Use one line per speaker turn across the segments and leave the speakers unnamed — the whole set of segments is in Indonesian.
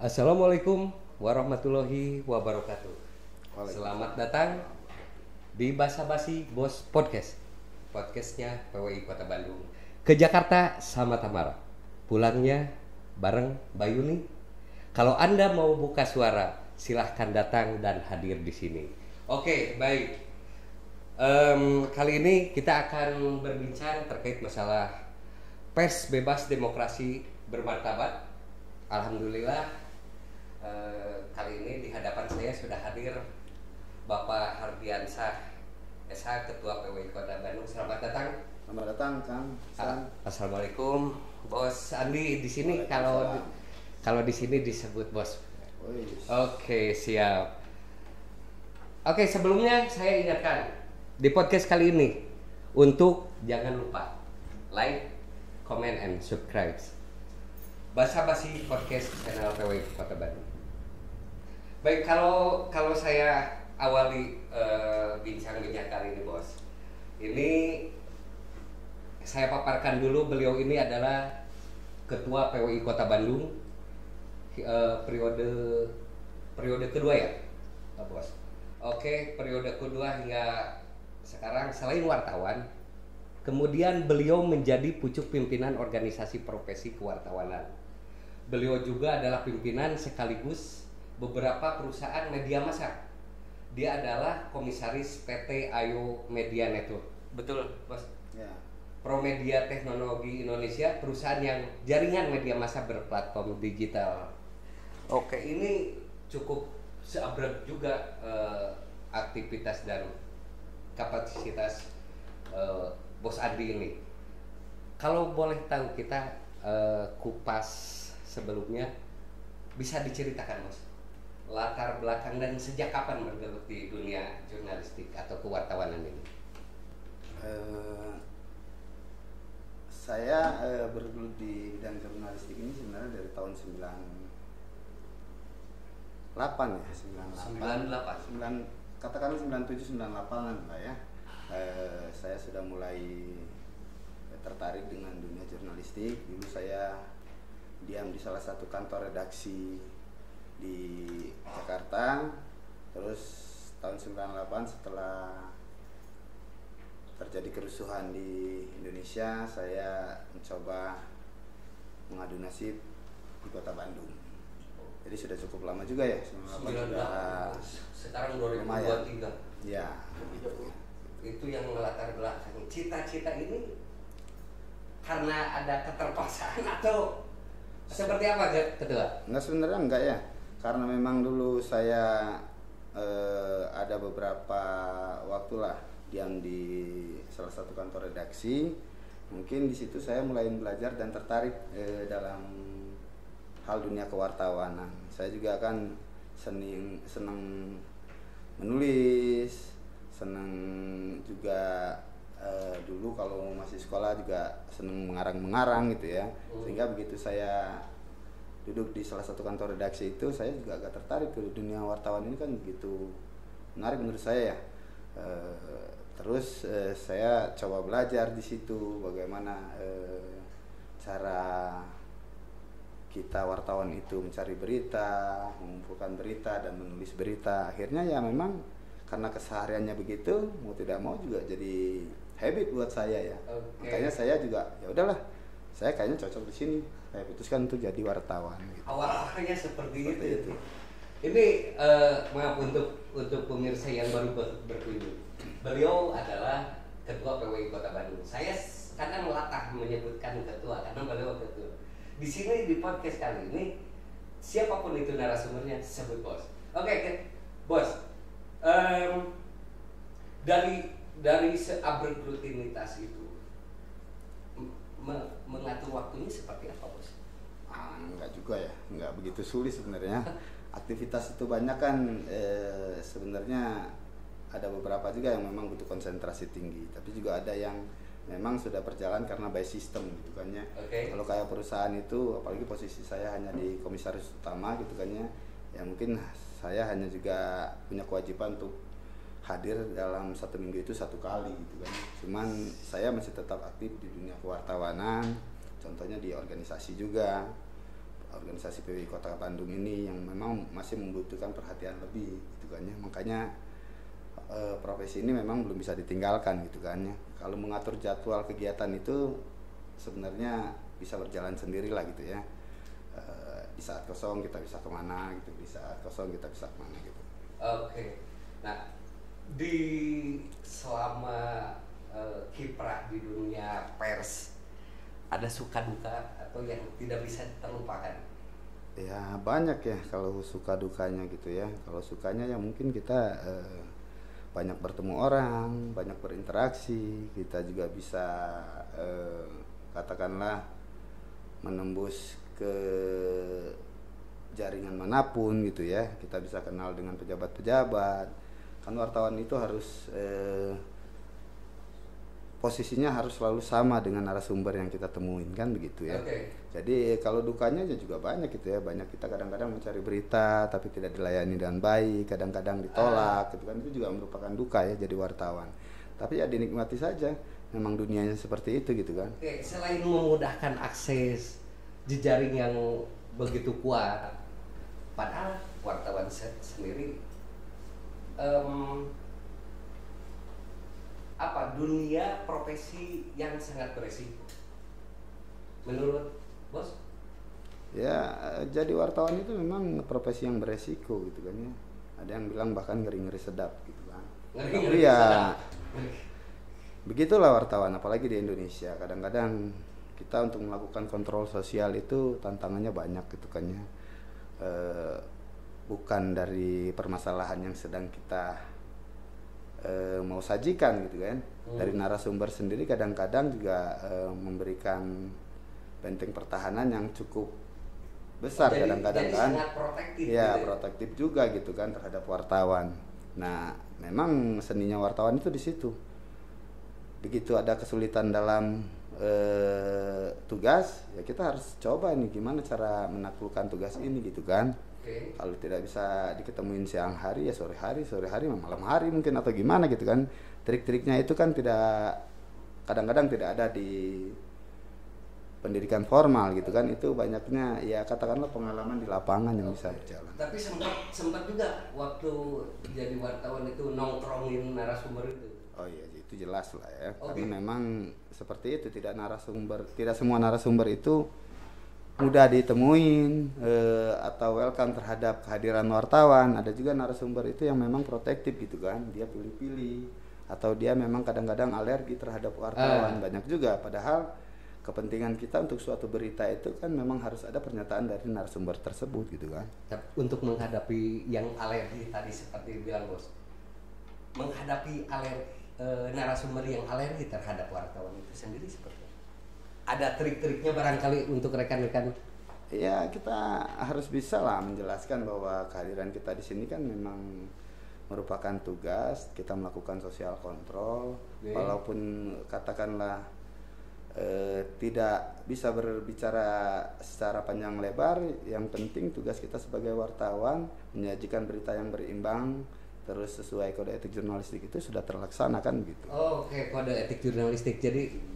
Assalamualaikum warahmatullahi wabarakatuh. Selamat datang di Basa Basi Bos Podcast. Podcastnya PWI Kota Bandung. Ke Jakarta sama Tamara. Pulangnya bareng Bayuni. Kalau Anda mau buka suara, silahkan datang dan hadir di sini. Oke, baik. Kali ini kita akan berbincang terkait masalah pers bebas demokrasi bermartabat. Alhamdulillah. Kali ini di hadapan saya sudah hadir Bapak Hardiansyah SH, Ketua PWI Kota Bandung. Selamat datang.
Selamat datang, Kang.
Assalamualaikum, Bos Andi. Di sini kalau di sini disebut Bos. Oke, siap. Oke, sebelumnya saya ingatkan di podcast kali ini untuk jangan lupa like, comment, and subscribe Basa Basi Podcast channel PWI Kota Bandung. Baik, kalau saya awali bincang-bincang kali ini, Bos. Ini saya paparkan dulu, beliau ini adalah Ketua PWI Kota Bandung periode kedua ya, Bos. Oke, periode kedua hingga sekarang. Selain wartawan, kemudian beliau menjadi pucuk pimpinan organisasi profesi kewartawanan. Beliau juga adalah pimpinan sekaligus beberapa perusahaan media massa. Dia adalah komisaris PT Ayo Media Network. Betul, Bos?
Ya.
Promedia Teknologi Indonesia, perusahaan yang jaringan media massa berplatform digital. Oke, ini cukup seabrek juga aktivitas dan kapasitas Bos Andi ini. Kalau boleh tahu kita kupas sebelumnya, bisa diceritakan, Bos, latar belakang dan sejak kapan bergelut di dunia jurnalistik atau kewartawanan ini?
Saya bergelut di bidang jurnalistik ini sebenarnya dari tahun 98 ya, 98. Katakanlah 97 98-an lah ya. Saya sudah mulai tertarik dengan dunia jurnalistik. Dulu saya diam di salah satu kantor redaksi di Jakarta. Terus tahun 98 setelah terjadi kerusuhan di Indonesia, saya mencoba mengadu nasib di Kota Bandung. Jadi sudah cukup lama juga ya.
Sekarang 2023.
Ya, gitu.
Itu yang melatar belakang cita-cita ini karena ada keterpaksaan atau seperti apa, Ketua?
Enggak, sebenarnya enggak ya. Karena memang dulu saya ada beberapa waktu lah diam di salah satu kantor redaksi. Mungkin di situ saya mulai belajar dan tertarik dalam hal dunia kewartawanan. Saya juga kan senang menulis, senang juga dulu kalau masih sekolah juga senang mengarang gitu ya. Sehingga begitu saya duduk di salah satu kantor redaksi itu, saya juga agak tertarik ke dunia wartawan ini, kan begitu menarik menurut saya ya. Terus saya coba belajar di situ bagaimana cara kita wartawan itu mencari berita, mengumpulkan berita dan menulis berita. Akhirnya ya memang karena kesehariannya begitu, mau tidak mau juga jadi habit buat saya ya. Makanya saya juga ya udahlah, saya kayaknya cocok di sini. Saya putuskan untuk jadi wartawan. Gitu.
Awalnya seperti itu. Ini maaf untuk pemirsa yang baru berkunjung. Beliau adalah Ketua PWI Kota Bandung. Saya kadang melatah menyebutkan ketua karena beliau ketua. Di sini di podcast kali ini, siapapun itu narasumbernya sebut Bos. Oke, Bos. Dari seabrek rutinitas itu, mengatur waktunya seperti apa, Bos?
Enggak juga ya, enggak begitu sulit sebenarnya. Aktivitas itu banyak kan, sebenarnya ada beberapa juga yang memang butuh konsentrasi tinggi, tapi juga ada yang memang sudah berjalan karena by system gitu kan ya. Kalau kayak perusahaan itu, apalagi posisi saya hanya di komisaris utama gitu kan ya, ya mungkin saya hanya juga punya kewajiban untuk hadir dalam 1 minggu itu 1 kali gitu kan. Cuman saya masih tetap aktif di dunia kewartawanan, contohnya di organisasi juga, organisasi PWI Kota Bandung ini yang memang masih membutuhkan perhatian lebih gitu kan ya. Makanya profesi ini memang belum bisa ditinggalkan gitu kan ya. Kalau mengatur jadwal kegiatan itu sebenarnya bisa berjalan sendiri lah gitu ya. Di saat kosong kita bisa kemana gitu, di saat kosong kita bisa kemana gitu.
Oke. Nah, di selama kiprah di dunia pers, ada suka duka atau yang tidak bisa terlupakan?
Ya banyak ya kalau suka dukanya gitu ya. Kalau sukanya ya mungkin kita banyak bertemu orang, banyak berinteraksi, kita juga bisa katakanlah menembus ke jaringan manapun gitu ya. Kita bisa kenal dengan pejabat-pejabat. Kan wartawan itu harus posisinya harus selalu sama dengan narasumber yang kita temuin kan begitu ya.
Okay.
Jadi kalau dukanya juga banyak gitu ya. Banyak kita kadang-kadang mencari berita tapi tidak dilayani dengan baik, kadang-kadang ditolak gitu kan. Itu juga merupakan duka ya jadi wartawan. Tapi ya dinikmati saja. Memang dunianya seperti itu gitu kan.
Oke, selain memudahkan akses jejaring yang begitu kuat, padahal wartawan sendiri dunia profesi yang sangat beresiko menurut bos?
Ya jadi wartawan itu memang profesi yang beresiko gitu kan ya. Ada yang bilang bahkan ngeri-ngeri sedap gitu kan.
Ngeri-ngeri
ya
sedap.
Begitulah wartawan apalagi di Indonesia. Kadang-kadang kita untuk melakukan kontrol sosial itu tantangannya banyak gitu kan ya. Bukan dari permasalahan yang sedang kita mau sajikan gitu kan. Dari narasumber sendiri kadang-kadang juga memberikan benteng pertahanan yang cukup besar kadang-kadang kan.
Sangat protektif.
Ya,
gitu.
protektif juga gitu kan terhadap wartawan. Nah, memang seninya wartawan itu di situ. Begitu ada kesulitan dalam tugas, ya kita harus coba nih gimana cara menaklukkan tugas ini gitu kan.
Okay.
Kalau tidak bisa diketemuin siang hari ya sore hari malam hari mungkin atau gimana gitu kan. Trik-triknya itu kan kadang-kadang tidak ada di pendidikan formal gitu kan. Itu banyaknya ya katakanlah pengalaman di lapangan yang bisa berjalan.
Tapi sempat juga waktu jadi wartawan itu nongkrongin narasumber itu.
Oh iya itu jelas lah ya.
Okay.
Karena memang seperti itu tidak semua narasumber itu mudah ditemuin atau welcome terhadap kehadiran wartawan. Ada juga narasumber itu yang memang protektif gitu kan, dia pilih-pilih atau dia memang kadang-kadang alergi terhadap wartawan. Banyak juga, padahal kepentingan kita untuk suatu berita itu kan memang harus ada pernyataan dari narasumber tersebut gitu kan.
Untuk menghadapi yang alergi tadi seperti bilang bos, menghadapi narasumber yang alergi terhadap wartawan itu sendiri seperti ada trik-triknya barangkali untuk rekan-rekan?
Ya kita harus bisa lah menjelaskan bahwa kehadiran kita di sini kan memang merupakan tugas kita melakukan sosial kontrol. Walaupun katakanlah tidak bisa berbicara secara panjang lebar, yang penting tugas kita sebagai wartawan menyajikan berita yang berimbang terus sesuai kode etik jurnalistik itu sudah terlaksana kan gitu.
Oke, kode etik jurnalistik. Jadi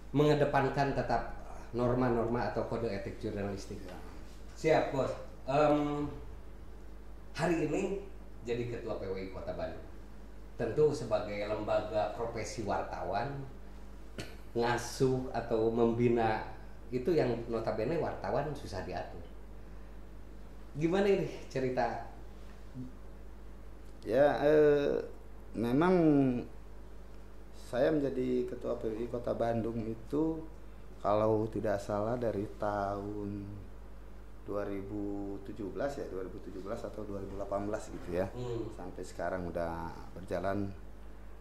mengedepankan tetap norma-norma atau kode etik jurnalistik. Siap bos. Hari ini jadi ketua PWI Kota Bandung. Tentu sebagai lembaga profesi wartawan, ngasuh atau membina itu yang notabene wartawan susah diatur. Gimana ini cerita?
Ya memang saya menjadi ketua PWI Kota Bandung itu kalau tidak salah dari tahun 2017 atau 2018 gitu ya. Sampai sekarang udah berjalan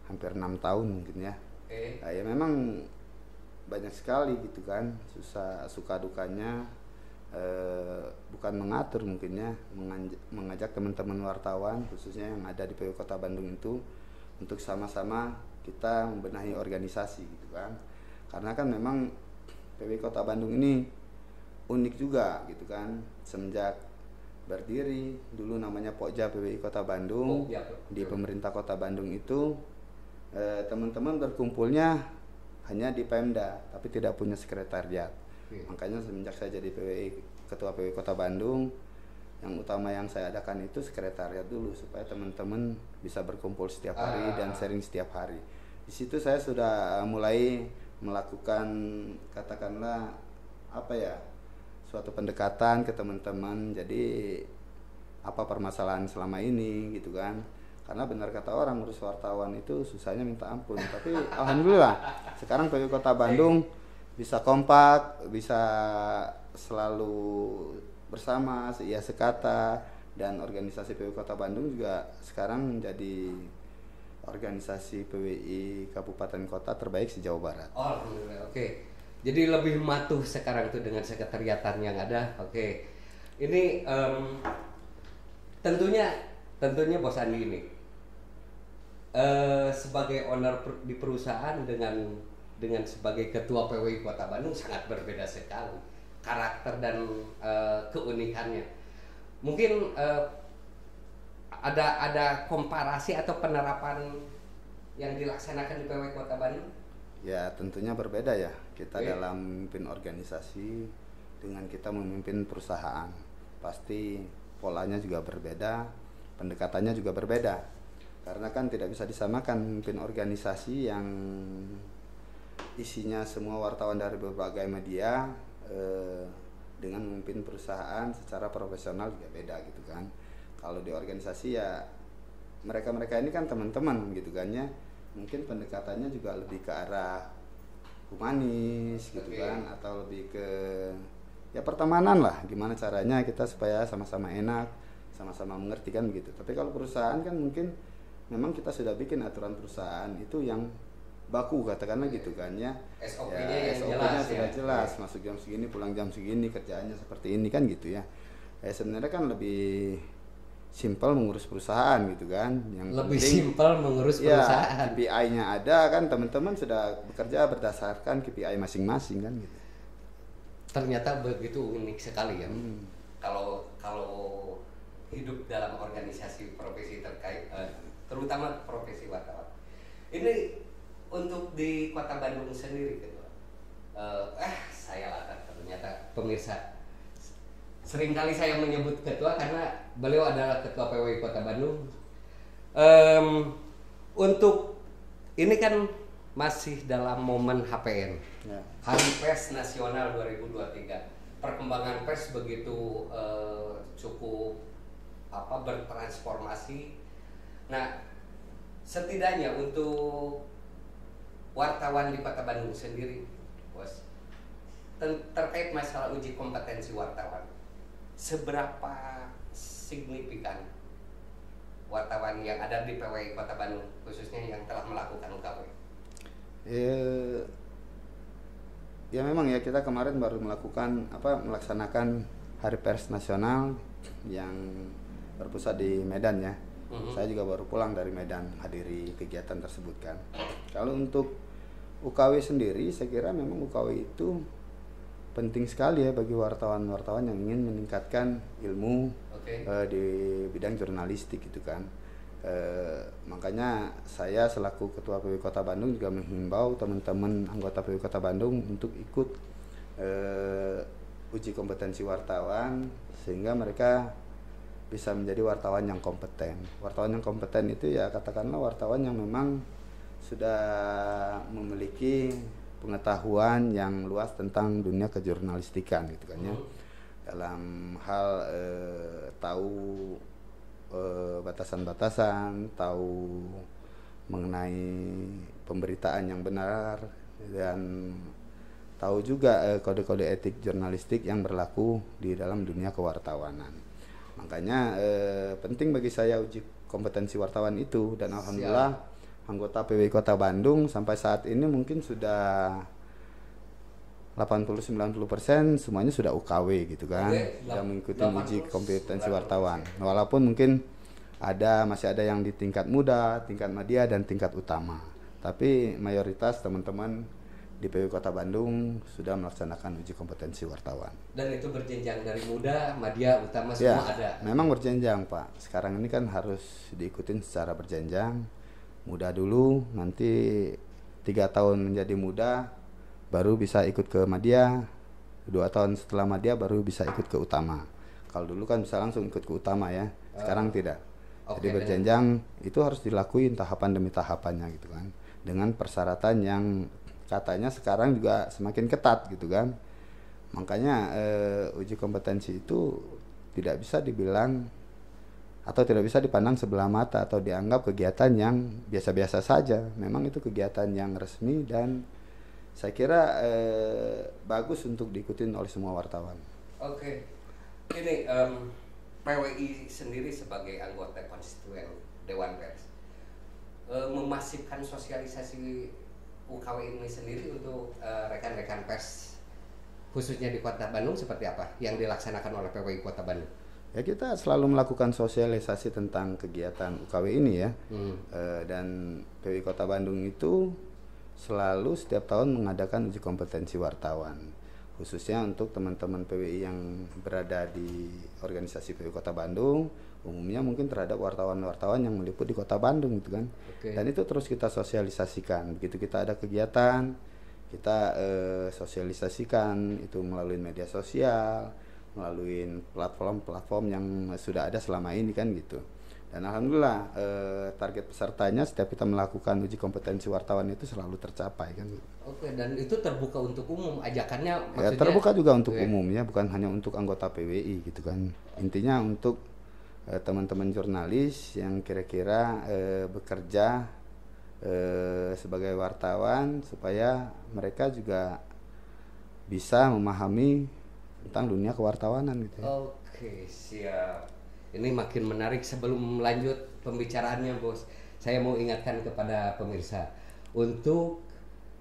hampir 6 tahun mungkin ya. Nah, ya memang banyak sekali gitu kan suka dukanya, bukan mengatur mungkin ya, mengajak teman-teman wartawan khususnya yang ada di PWI Kota Bandung itu untuk sama-sama kita membenahi organisasi gitu kan. Karena kan memang PWI Kota Bandung ini unik juga gitu kan. Semenjak berdiri dulu namanya Pokja PWI Kota Bandung. Di pemerintah Kota Bandung itu teman-teman berkumpulnya hanya di Pemda, tapi tidak punya sekretariat. Makanya semenjak saya jadi Ketua PWI Kota Bandung, yang utama yang saya adakan itu sekretariat dulu supaya teman-teman bisa berkumpul setiap hari dan sharing setiap hari. Di situ saya sudah mulai melakukan katakanlah suatu pendekatan ke teman-teman. Jadi apa permasalahan selama ini gitu kan? Karena benar kata orang, urus wartawan itu susahnya minta ampun. Tapi alhamdulillah sekarang PWI Kota Bandung bisa kompak, bisa selalu bersama, sekata, dan organisasi PWI Kota Bandung juga sekarang menjadi organisasi PWI Kabupaten Kota terbaik se-Jawa Barat.
Oh, alhamdulillah. Oke. Jadi lebih matuh sekarang tuh dengan sekretariatan yang ada. Oke. Ini tentunya Bos Andi ini sebagai owner di perusahaan dengan sebagai ketua PWI Kota Bandung sangat berbeda sekali karakter dan keunikannya. Mungkin ada komparasi atau penerapan yang dilaksanakan di PWI Kota Bandung?
Ya tentunya berbeda ya. Kita dalam memimpin organisasi dengan kita memimpin perusahaan, pasti polanya juga berbeda, pendekatannya juga berbeda. Karena kan tidak bisa disamakan memimpin organisasi yang isinya semua wartawan dari berbagai media dengan memimpin perusahaan secara profesional juga beda gitu kan. Kalau di organisasi ya mereka ini kan teman-teman gitu kan ya, mungkin pendekatannya juga lebih ke arah humanis gitu kan, atau lebih ke ya pertemanan lah, gimana caranya kita supaya sama-sama enak, sama-sama mengerti kan begitu. Tapi kalau perusahaan kan mungkin memang kita sudah bikin aturan perusahaan itu yang baku katakanlah gitu kan ya.
SOP-nya
sudah jelas, masuk jam segini, pulang jam segini, kerjaannya seperti ini kan gitu ya. Sebenarnya kan lebih simpel mengurus perusahaan gitu kan. Yang
lebih simpel mengurus perusahaan.
KPI-nya ada kan, teman-teman sudah bekerja berdasarkan KPI masing-masing kan gitu.
Ternyata begitu unik sekali ya. Kalau hidup dalam organisasi profesi terkait terutama profesi wartawan. Ini untuk di Kota Bandung sendiri gitu. Ternyata pemirsa, seringkali saya menyebut ketua karena beliau adalah ketua PWI Kota Bandung. Untuk ini kan masih dalam momen HPN, Hari Pers Nasional 2023. Perkembangan pers begitu cukup bertransformasi. Nah, setidaknya untuk wartawan di Kota Bandung sendiri, Bos, terkait masalah uji kompetensi wartawan, seberapa signifikan wartawan yang ada di PWI Kota Bandung, khususnya yang telah melakukan UKW?
Ya memang ya, kita kemarin baru melaksanakan Hari Pers Nasional yang berpusat di Medan ya. Saya juga baru pulang dari Medan hadiri kegiatan tersebut kan. Kalau untuk UKW sendiri, saya kira memang UKW itu penting sekali ya bagi wartawan-wartawan yang ingin meningkatkan ilmu di bidang jurnalistik gitu kan. Makanya saya selaku Ketua PWI Kota Bandung juga menghimbau teman-teman anggota PWI Kota Bandung untuk ikut uji kompetensi wartawan sehingga mereka bisa menjadi wartawan yang kompeten. Wartawan yang kompeten itu ya katakanlah wartawan yang memang sudah memiliki pengetahuan yang luas tentang dunia kejurnalistikan gitu kan ya. Dalam hal tahu batasan-batasan, tahu mengenai pemberitaan yang benar, dan tahu juga kode-kode etik jurnalistik yang berlaku di dalam dunia kewartawanan. Makanya penting bagi saya uji kompetensi wartawan itu, dan alhamdulillah anggota PWI Kota Bandung sampai saat ini mungkin sudah 80-90% semuanya sudah UKW gitu kan, sudah mengikuti uji kompetensi wartawan. Walaupun mungkin masih ada yang di tingkat muda, tingkat media, dan tingkat utama. Tapi mayoritas teman-teman di PWI Kota Bandung sudah melaksanakan uji kompetensi wartawan.
Dan itu berjenjang dari muda, madya, utama semua ada.
Memang berjenjang Pak. Sekarang ini kan harus diikutin secara berjenjang. Muda dulu, nanti 3 tahun menjadi muda, baru bisa ikut ke madya. 2 tahun setelah madya baru bisa ikut ke utama. Kalau dulu kan bisa langsung ikut ke utama ya. Sekarang tidak. Jadi berjenjang itu harus dilakuin tahapan demi tahapannya gitu kan. Dengan persyaratan yang katanya sekarang juga semakin ketat gitu kan. Makanya uji kompetensi itu tidak bisa dibilang atau tidak bisa dipandang sebelah mata atau dianggap kegiatan yang biasa-biasa saja. Memang itu kegiatan yang resmi dan saya kira bagus untuk diikutin oleh semua wartawan.
Oke. Ini PWI sendiri sebagai anggota konstituen Dewan Pers memasifkan sosialisasi UKW ini sendiri untuk rekan-rekan pers khususnya di Kota Bandung seperti apa yang dilaksanakan oleh PWI Kota Bandung?
Ya kita selalu melakukan sosialisasi tentang kegiatan UKW ini ya. Dan PWI Kota Bandung itu selalu setiap tahun mengadakan uji kompetensi wartawan, khususnya untuk teman-teman PWI yang berada di organisasi PWI Kota Bandung, umumnya mungkin terhadap wartawan-wartawan yang meliput di Kota Bandung gitu kan. Dan itu terus kita sosialisasikan. Begitu kita ada kegiatan, kita sosialisasikan itu melalui media sosial, melalui platform-platform yang sudah ada selama ini kan gitu. Dan alhamdulillah target pesertanya setiap kita melakukan uji kompetensi wartawan itu selalu tercapai kan.
Dan itu terbuka untuk umum ajakannya
maksudnya? Ya terbuka juga untuk umum ya, bukan hanya untuk anggota PWI gitu kan. Intinya untuk teman-teman jurnalis yang kira-kira bekerja sebagai wartawan supaya mereka juga bisa memahami tentang dunia kewartawanan gitu ya.
Oke, siap. Ini makin menarik. Sebelum lanjut pembicaraannya Bos, saya mau ingatkan kepada pemirsa untuk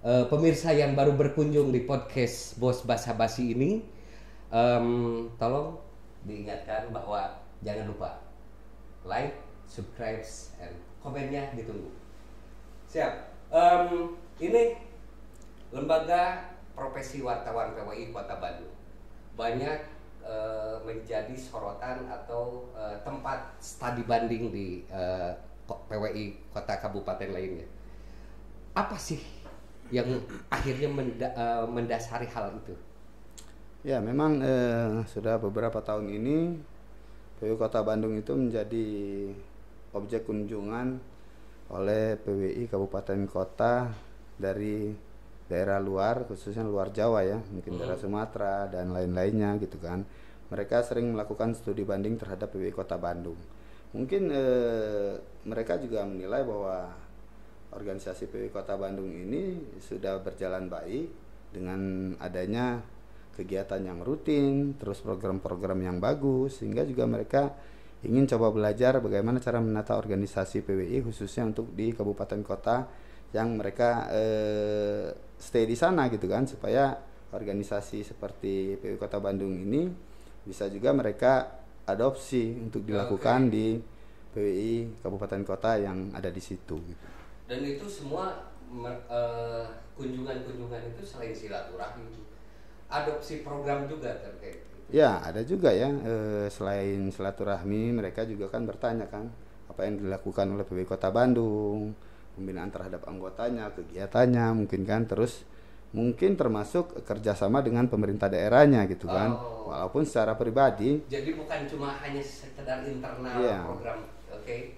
pemirsa yang baru berkunjung di podcast Bos Basa Basi ini, tolong diingatkan bahwa jangan lupa like, subscribe, and komennya ditunggu. Siap. Ini lembaga profesi wartawan PWI Kota Bandung banyak menjadi sorotan atau tempat studi banding di PWI kota kabupaten lainnya. Apa sih yang akhirnya mendasari hal itu?
Ya memang sudah beberapa tahun ini PWI Kota Bandung itu menjadi objek kunjungan oleh PWI kabupaten kota dari daerah luar, khususnya luar Jawa ya, mungkin daerah Sumatera dan lain-lainnya gitu kan. Mereka sering melakukan studi banding terhadap PWI Kota Bandung. Mungkin mereka juga menilai bahwa organisasi PWI Kota Bandung ini sudah berjalan baik dengan adanya kegiatan yang rutin, terus program-program yang bagus, sehingga juga mereka ingin coba belajar bagaimana cara menata organisasi PWI khususnya untuk di kabupaten kota yang mereka stay di sana gitu kan, supaya organisasi seperti PWI Kota Bandung ini bisa juga mereka adopsi untuk dilakukan di PWI kabupaten kota yang ada di situ gitu.
Dan itu semua kunjungan-kunjungan itu selain silaturahmi adopsi program juga terkait itu.
Ya ada juga ya, selain silaturahmi mereka juga kan bertanya kan apa yang dilakukan oleh PWI Kota Bandung, pembinaan terhadap anggotanya, kegiatannya mungkin kan, terus mungkin termasuk kerjasama dengan pemerintah daerahnya gitu kan, walaupun secara pribadi.
Jadi bukan cuma hanya sekedar internal program.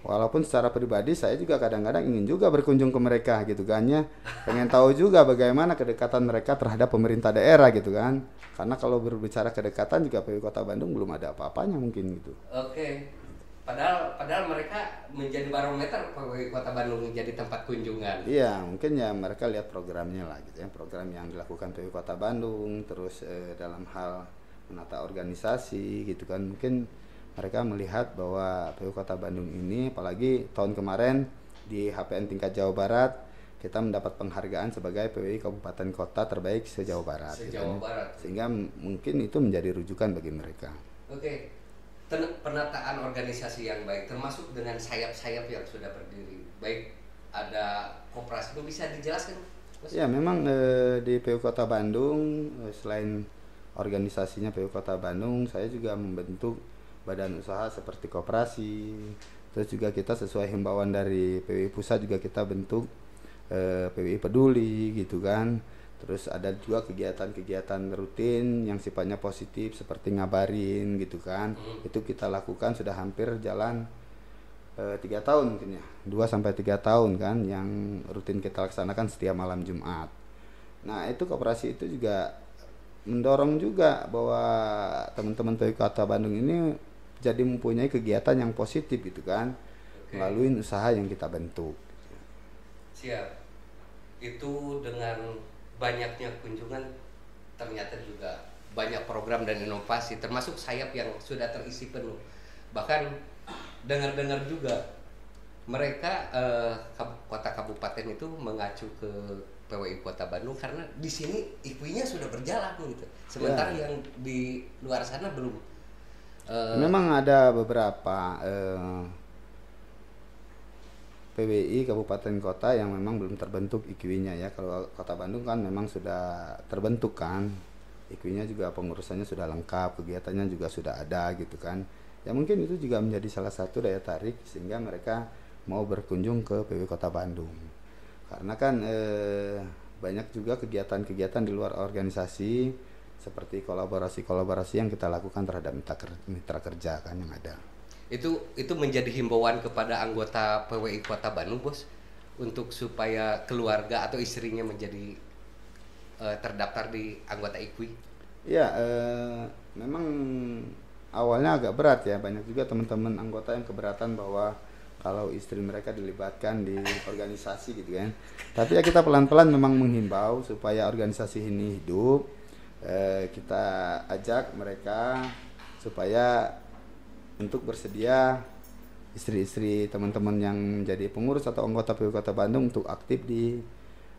Walaupun secara pribadi saya juga kadang-kadang ingin juga berkunjung ke mereka gitu kan ya, pengen tahu juga bagaimana kedekatan mereka terhadap pemerintah daerah gitu kan, karena kalau berbicara kedekatan juga PWI Kota Bandung belum ada apa-apanya mungkin gitu.
Padahal mereka menjadi barometer PWI Kota Bandung menjadi tempat kunjungan.
Iya, mungkin ya mereka lihat programnya lah gitu ya, program yang dilakukan PWI Kota Bandung, terus dalam hal menata organisasi gitu kan, mungkin mereka melihat bahwa PWI Kota Bandung ini, apalagi tahun kemarin di HPN tingkat Jawa Barat kita mendapat penghargaan sebagai PWI Kabupaten Kota terbaik se-Jawa Barat. Sehingga mungkin itu menjadi rujukan bagi mereka.
Penataan organisasi yang baik termasuk dengan sayap-sayap yang sudah berdiri, baik ada koperasi, itu bisa dijelaskan?
Ya memang di PU Kota Bandung selain organisasinya PU Kota Bandung, saya juga membentuk badan usaha seperti koperasi. Terus juga kita sesuai himbauan dari PWI Pusat juga kita bentuk PWI Peduli gitu kan. Terus ada juga kegiatan-kegiatan rutin yang sifatnya positif seperti ngabarin gitu kan. Itu kita lakukan sudah hampir jalan 3 tahun mungkin ya, 2 sampai 3 tahun kan yang rutin kita laksanakan setiap malam Jumat. Nah itu koperasi itu juga mendorong juga bahwa teman-teman PWI Kota Bandung ini jadi mempunyai kegiatan yang positif gitu kan, melalui usaha yang kita bentuk.
Siap. Itu dengan banyaknya kunjungan ternyata juga banyak program dan inovasi, termasuk sayap yang sudah terisi penuh. Bahkan dengar-dengar juga mereka kota kabupaten itu mengacu ke PWI Kota Bandung karena di sini IKWI-nya sudah berjalan gitu. Sementara yang di luar sana belum.
Memang ada beberapa PWI kabupaten kota yang memang belum terbentuk IKWI-nya ya. Kalau Kota Bandung kan memang sudah terbentuk kan. IKWI-nya juga pengurusannya sudah lengkap, kegiatannya juga sudah ada gitu kan. Ya mungkin itu juga menjadi salah satu daya tarik sehingga mereka mau berkunjung ke PWI Kota Bandung. Karena kan banyak juga kegiatan-kegiatan di luar organisasi seperti kolaborasi-kolaborasi yang kita lakukan terhadap mitra kerja kan yang ada.
Itu menjadi himbauan kepada anggota PWI Kota Bandung, Bos, untuk supaya keluarga atau istrinya menjadi terdaftar di anggota IKWI.
Ya, memang awalnya agak berat ya, banyak juga teman-teman anggota yang keberatan bahwa kalau istri mereka dilibatkan di organisasi gitu kan. Tapi ya kita pelan-pelan memang menghimbau supaya organisasi ini hidup. Kita ajak mereka supaya untuk bersedia istri-istri teman-teman yang menjadi pengurus atau anggota PWI Kota Bandung untuk aktif di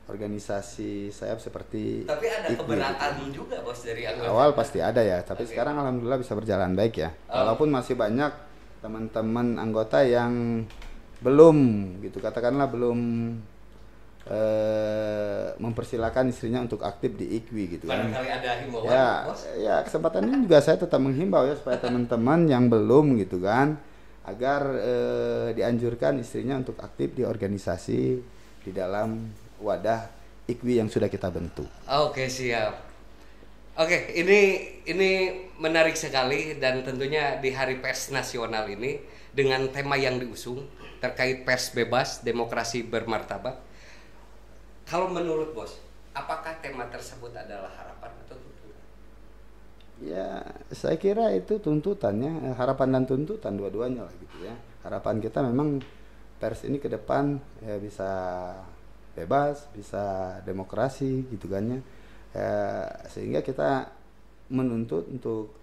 organisasi sayap seperti.
Tapi ada keberatan gitu juga, Bos, dari anggota.
Awal pasti ada ya, tapi sekarang alhamdulillah bisa berjalan baik ya. Walaupun masih banyak teman-teman anggota yang belum gitu, katakanlah belum mempersilahkan istrinya untuk aktif di IKWI gitu kan.
Barangkali ada himbauan,
Ya,
Bos.
ya kesempatan ini juga saya tetap menghimbau ya supaya teman-teman yang belum gitu kan, agar dianjurkan istrinya untuk aktif di organisasi di dalam wadah IKWI yang sudah kita bentuk.
Oke, siap. Oke, ini menarik sekali dan tentunya di Hari Pers Nasional ini dengan tema yang diusung terkait pers bebas, demokrasi bermartabat. Kalau menurut Bos, apakah tema tersebut adalah harapan atau tuntutan?
Ya, saya kira itu tuntutannya, harapan dan tuntutan dua-duanya lah gitu ya. Harapan kita memang pers ini ke depan ya bisa bebas, bisa demokrasi gitu kan ya. Sehingga kita menuntut untuk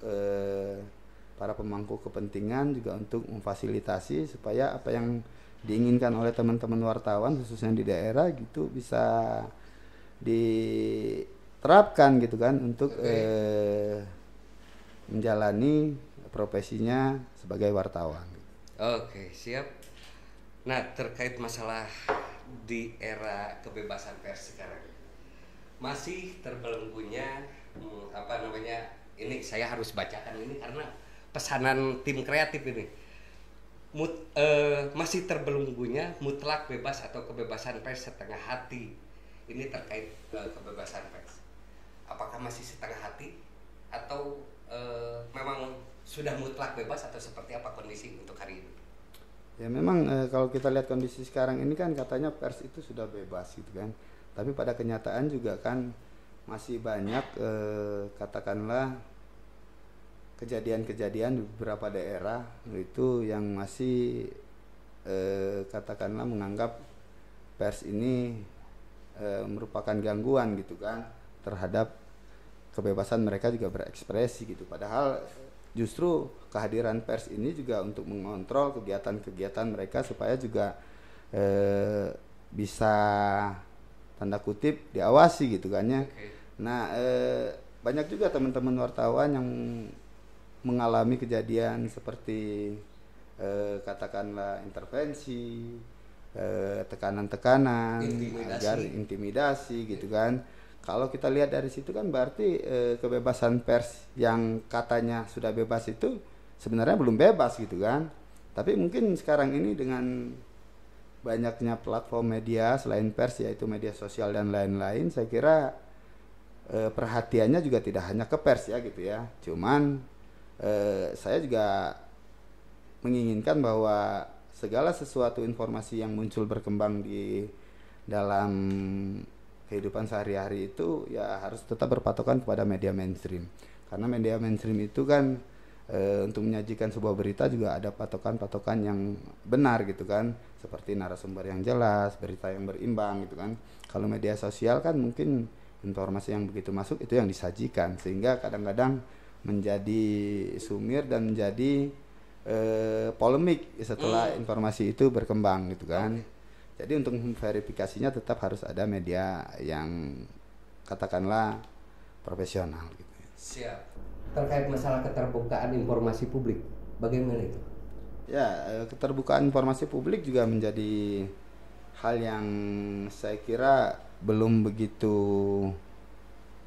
para pemangku kepentingan juga untuk memfasilitasi supaya apa yang diinginkan oleh teman-teman wartawan khususnya di daerah gitu bisa diterapkan gitu kan untuk menjalani profesinya sebagai wartawan.
Oke, siap. Nah, terkait masalah di era kebebasan pers sekarang, masih terbelenggunya ini saya harus bacakan ini karena pesanan tim kreatif ini. Masih terbelenggunya mutlak bebas atau kebebasan pers setengah hati. Ini terkait kebebasan pers. Apakah masih setengah hati atau memang sudah mutlak bebas atau seperti apa kondisi untuk hari ini?
Ya memang kalau kita lihat kondisi sekarang ini kan katanya pers itu sudah bebas gitu kan. Tapi pada kenyataan juga kan masih banyak katakanlah kejadian-kejadian di beberapa daerah itu yang masih katakanlah menganggap pers ini merupakan gangguan gitu kan terhadap kebebasan mereka juga berekspresi gitu. Padahal justru kehadiran pers ini juga untuk mengontrol kegiatan-kegiatan mereka supaya juga bisa tanda kutip diawasi gitu kan ya.
Okay.
Nah banyak juga teman-teman wartawan yang mengalami kejadian seperti katakanlah intervensi tekanan-tekanan, agar intimidasi gitu kan. Kalau kita lihat dari situ kan berarti kebebasan pers yang katanya sudah bebas itu sebenarnya belum bebas gitu kan. Tapi mungkin sekarang ini dengan banyaknya platform media selain pers yaitu media sosial dan lain-lain, saya kira perhatiannya juga tidak hanya ke pers ya gitu ya. Cuman saya juga menginginkan bahwa segala sesuatu informasi yang muncul berkembang di dalam kehidupan sehari-hari itu ya harus tetap berpatokan kepada media mainstream. Karena media mainstream itu kan untuk menyajikan sebuah berita juga ada patokan-patokan yang benar gitu kan, seperti narasumber yang jelas, berita yang berimbang gitu kan. Kalau media sosial kan mungkin informasi yang begitu masuk itu yang disajikan, sehingga kadang-kadang menjadi sumir dan menjadi polemik setelah informasi itu berkembang gitu kan. Jadi untuk verifikasinya tetap harus ada media yang katakanlah profesional gitu.
Siap. Terkait masalah keterbukaan informasi publik, bagaimana itu?
Ya, keterbukaan informasi publik juga menjadi hal yang saya kira belum begitu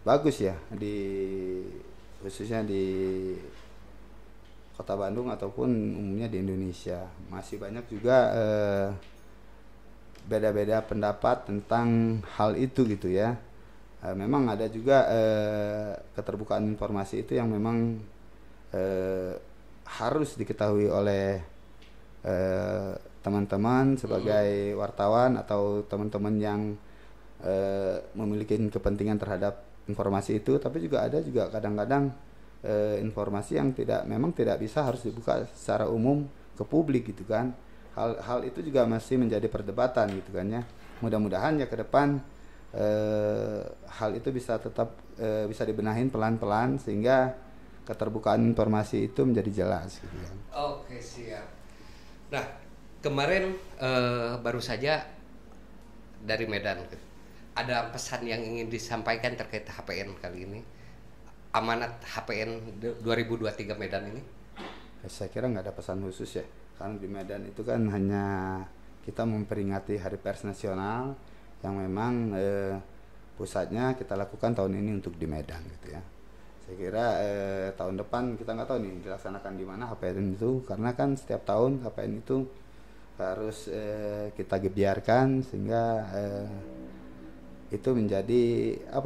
bagus ya khususnya di Kota Bandung ataupun umumnya di Indonesia. Masih banyak juga beda-beda pendapat tentang hal itu gitu ya. Memang ada juga keterbukaan informasi itu yang memang harus diketahui oleh teman-teman sebagai wartawan atau teman-teman yang memiliki kepentingan terhadap informasi itu. Tapi juga ada juga kadang-kadang informasi yang memang tidak bisa harus dibuka secara umum ke publik gitu kan. Hal itu juga masih menjadi perdebatan gitu kan ya. Mudah-mudahan ya ke depan hal itu bisa tetap bisa dibenahin pelan-pelan sehingga keterbukaan informasi itu menjadi jelas gitu kan.
Oke, siap. Nah, kemarin baru saja dari Medan ada pesan yang ingin disampaikan terkait HPN kali ini. Amanat HPN 2023 Medan ini?
Saya kira nggak ada pesan khusus ya. Karena di Medan itu kan hanya kita memperingati Hari Pers Nasional yang memang pusatnya kita lakukan tahun ini untuk di Medan gitu ya. Saya kira tahun depan kita nggak tahu nih dilaksanakan di mana HPN itu, karena kan setiap tahun HPN itu harus kita biarkan sehingga itu menjadi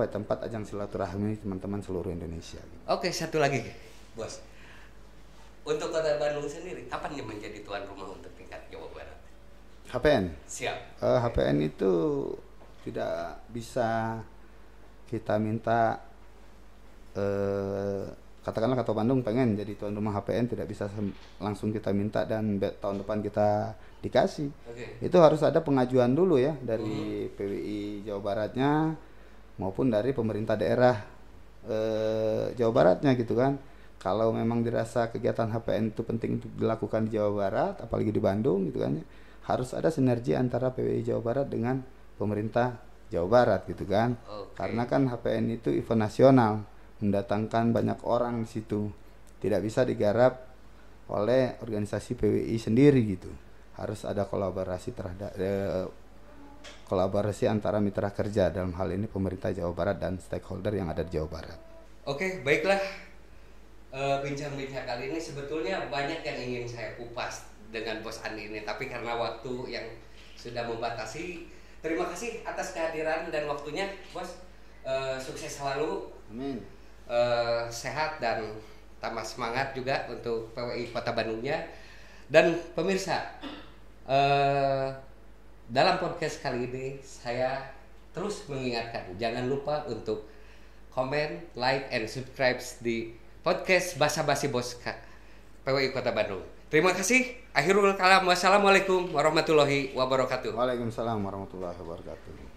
tempat ajang silaturahmi teman-teman seluruh Indonesia.
Oke, satu lagi, Bos. Untuk Kota Bandung sendiri, kapan yang menjadi tuan rumah untuk tingkat Jawa Barat?
HPN?
Siap.
HPN itu tidak bisa kita minta, katakanlah Kota Bandung pengen jadi tuan rumah HPN, tidak bisa langsung kita minta dan tahun depan kita dikasih. Itu harus ada pengajuan dulu ya dari PWI Jawa Baratnya maupun dari pemerintah daerah Jawa Baratnya gitu kan. Kalau memang dirasa kegiatan HPN itu penting untuk dilakukan di Jawa Barat, apalagi di Bandung gitu kan ya, harus ada sinergi antara PWI Jawa Barat dengan pemerintah Jawa Barat gitu kan. Karena kan HPN itu event nasional, mendatangkan banyak orang di situ, tidak bisa digarap oleh organisasi PWI sendiri gitu. Harus ada kolaborasi antara mitra kerja, dalam hal ini pemerintah Jawa Barat dan stakeholder yang ada di Jawa Barat.
Oke, baiklah. Bincang-bincang kali ini sebetulnya banyak yang ingin saya kupas dengan Bos Andi ini, tapi karena waktu yang sudah membatasi, terima kasih atas kehadiran dan waktunya, Bos. Sukses selalu.
Amin.
Sehat dan tambah semangat juga untuk PWI Kota Bandungnya. Dan pemirsa, dalam podcast kali ini saya terus mengingatkan, jangan lupa untuk komen, like, and subscribe di podcast Basa-Basi Bos PWI Kota Bandung. Terima kasih. Akhirul kalam. Wassalamualaikum warahmatullahi wabarakatuh.
Waalaikumsalam warahmatullahi wabarakatuh.